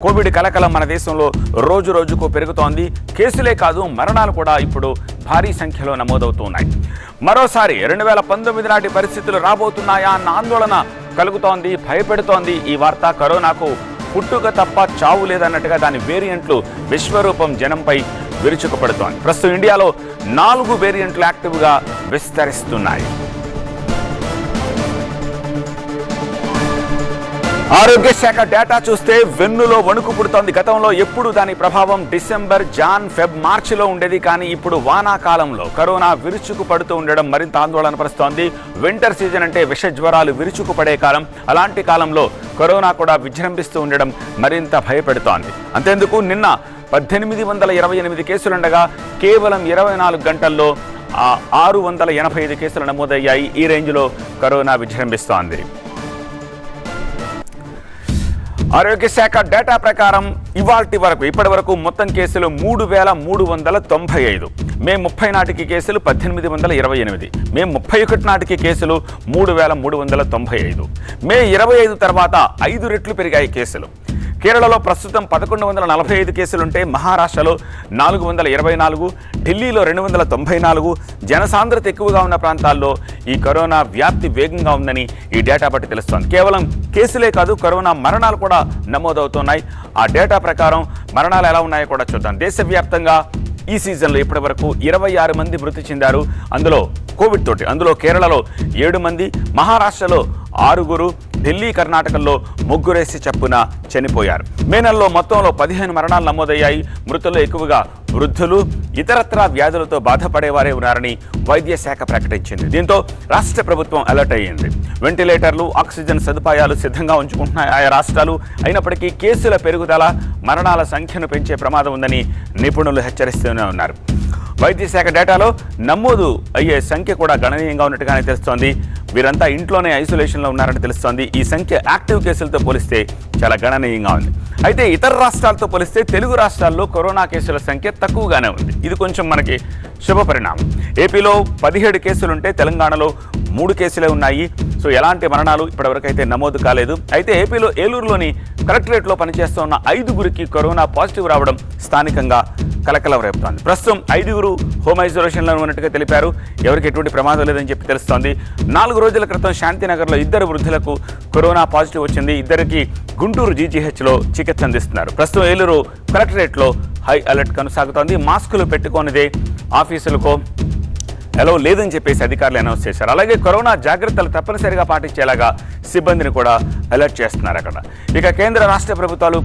Covid కలకలం మన దేశంలో రోజు రోజుకు పెరుగుతోంది. కేసులే కాదు మరణాలు కూడా ఇప్పుడు భారీ సంఖ్యలో నమోదవుతున్నాయి. మరోసారి 2019 నాటి పరిస్థితులు రాబోతున్నాయా అన్న ఆందోళన కలుగుతోంది, భయపెడుతోంది ఈ వార్త. కరోనాకు పుట్టుక తప్ప చావు లేదన్నట్టుగా దాని వేరియంట్లు విశ్వరూపం జనంపై విరుచుకుపడుతోంది. ప్రస్తుతం ఇండియాలో 4 వేరియంట్లు యాక్టివ్గా విస్తరిస్తున్నాయి. ఆరోగ్య శాఖ డేటా చూస్తే వెన్నులో వణుకు పుడుతోంది. గతంలో ఎప్పుడు దాని ప్రభావం డిసెంబర్, జాన్, ఫెబ్, మార్చిలో ఉండేది. కానీ ఇప్పుడు వానాకాలంలో కరోనా విరుచుకు పడుతూ ఉండడం మరింత ఆందోళన పరుస్తోంది. వింటర్ సీజన్ అంటే విష జ్వరాలు విరుచుకు పడే కాలం. అలాంటి కాలంలో కరోనా కూడా విజృంభిస్తూ ఉండడం మరింత భయపెడుతోంది. అంతేందుకు నిన్న 1828 కేసులుండగా కేవలం 24 గంటల్లో 685 కేసులు నమోదయ్యాయి. ఈ రేంజ్లో కరోనా విజృంభిస్తోంది. ఆరోగ్య శాఖ డేటా ప్రకారం ఇప్పటి వరకు మొత్తం కేసులు 3395. మే 30 నాటికి కేసులు 1828. మే 31 నాటికి కేసులు 3395. మే 25 తర్వాత 5 రెట్లు పెరిగాయి కేసులు. కేరళలో ప్రస్తుతం 1145 కేసులుంటే మహారాష్ట్రలో 424, ఢిల్లీలో 294. జనసాంద్రత ఎక్కువగా ఉన్న ప్రాంతాల్లో ఈ కరోనా వ్యాప్తి వేగంగా ఉందని ఈ డేటా బట్టి తెలుస్తోంది. కేవలం కేసులే కాదు కరోనా మరణాలు కూడా నమోదవుతున్నాయి. ఆ డేటా ప్రకారం మరణాలు ఎలా ఉన్నాయో కూడా చూద్దాం. దేశవ్యాప్తంగా ఈ సీజన్లో ఇప్పటి వరకు 26 మంది మృతి చెందారు. అందులో కోవిడ్ తోటి. అందులో కేరళలో 7 మంది, మహారాష్ట్రలో 6, ఢిల్లీ, కర్ణాటకల్లో 3 చప్పున చనిపోయారు. మే నెలలో మొత్తంలో 15 మరణాలు నమోదయ్యాయి. మృతుల్లో ఎక్కువగా వృద్ధులు, ఇతరత్రా వ్యాధులతో బాధపడేవారే ఉన్నారని వైద్య శాఖ ప్రకటించింది. దీంతో రాష్ట్ర ప్రభుత్వం అలర్ట్ అయ్యింది. వెంటిలేటర్లు, ఆక్సిజన్ సదుపాయాలు సిద్ధంగా ఉంచుకుంటున్నాయి ఆయా రాష్ట్రాలు. అయినప్పటికీ కేసుల పెరుగుదల మరణాల సంఖ్యను పెంచే ప్రమాదం ఉందని నిపుణులు హెచ్చరిస్తూనే ఉన్నారు. వైద్య శాఖ డేటాలో నమోదు అయ్యే సంఖ్య కూడా గణనీయంగా ఉన్నట్టుగానే తెలుస్తోంది. వీరంతా ఇంట్లోనే ఐసోలేషన్లో ఉన్నారని తెలుస్తోంది. ఈ సంఖ్య యాక్టివ్ కేసులతో పోలిస్తే చాలా గణనీయంగా ఉంది. అయితే ఇతర రాష్ట్రాలతో పోలిస్తే తెలుగు రాష్ట్రాల్లో కరోనా కేసుల సంఖ్య తక్కువగానే ఉంది. ఇది కొంచెం మనకి శుభ పరిణామం. ఏపీలో 17 కేసులుంటే తెలంగాణలో 3 కేసులే ఉన్నాయి. సో ఎలాంటి మరణాలు ఇప్పటివరకైతే నమోదు కాలేదు. అయితే ఏపీలో ఏలూరులోని కలెక్టరేట్లో పనిచేస్తున్న 5 కరోనా పాజిటివ్ రావడం స్థానికంగా కలకలం రేపుతోంది. ప్రస్తుతం 5 హోమ్ ఐసోలేషన్లో ఉన్నట్టుగా తెలిపారు. ఎవరికి ఎటువంటి ప్రమాదం లేదని చెప్పి తెలుస్తోంది. 4 రోజుల క్రితం శాంతినగర్లో 2 వృద్ధులకు కరోనా పాజిటివ్ వచ్చింది. 2కి గుంటూరు జీజీహెచ్లో చికిత్స అందిస్తున్నారు. ప్రస్తుతం ఏలూరు కలెక్టరేట్లో హై అలర్ట్ కొనసాగుతోంది. మాస్కులు పెట్టుకోనిదే ఆఫీసులకు ఎలా లేదని చెప్పేసి అధికారులు అనౌన్స్ చేశారు. అలాగే కరోనా జాగ్రత్తలు తప్పనిసరిగా పాటించేలాగా సిబ్బందిని కూడా అలర్ట్ చేస్తున్నారు అక్కడ. ఇక కేంద్ర రాష్ట్ర ప్రభుత్వాలు